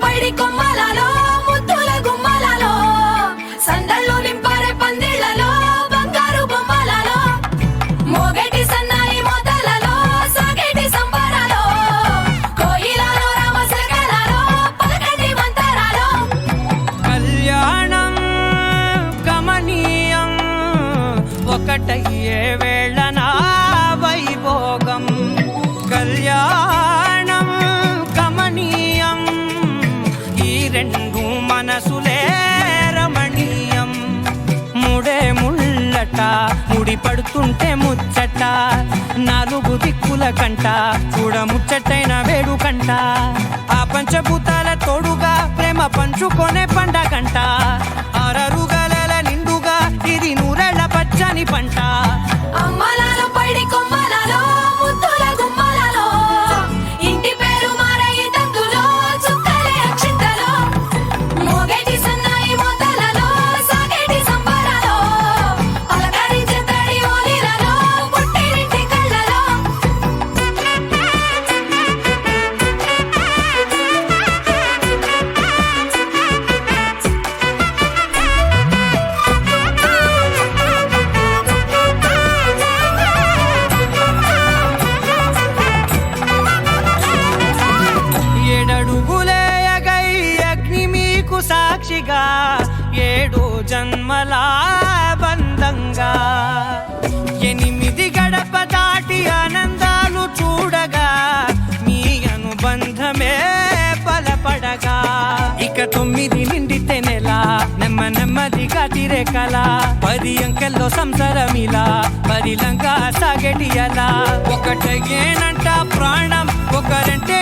పైడి కొమ్మలలో ముద్దుల గుమ్మలలో సందళ్ళు నింపారే పందిళ్లలో బంగారు బొమ్మలలో మోగేటి సన్నాయి మోతలలో సాగేటి సంబరాలో కోయిలలో రామశకలలో పలకటి మంతరాలో కళ్యాణం గమనీయం ఒకటయ్యే వేళ నా వైభోగం కళ్యాణం గమనీయం ఈ రెండు మనసులే రమణీయం ముడే ముళ్ళట ముడి పడుతుంటే ముచ్చట నాలుగు దిక్కుల కంట చూడ ముచ్చటైన వేడుకంట ఆ పంచభూతాల తోడుగా ప్రేమ పంచుకొనే పండగంట ఆరరుగల నిండుగా ఇది నూరెళ్ళ పచ్చని పంట అమ్మలలో పైడి కొమ్మలలో ముద్దుల గుమ్మలలో ఇంటి పేరు మారయి తందులో చుక్కలే అక్షింతలో మోగేటి సన్నాయి మోతలలో సాగేటి సంబరాలో పలకరించే తడి ఓలిలలో పుట్టినింటి కళ్ళలో ఏడడుగులే ఎగై అగ్ని మీకు సాక్షిగా ఏడు జన్మల బంధంగా ఎనిమిది గడప దాటి ఆనందాలు చూడగా మీ అనుబంధమే బలపడగా ఇక 9 నిండితే నెల నెమ్మదిగా తిరే కల 10 అంకెల్లో సంసారమిలా పరిలంగా సాగేటి అలా ఒకటేనంట ప్రాణం ఒకరంటే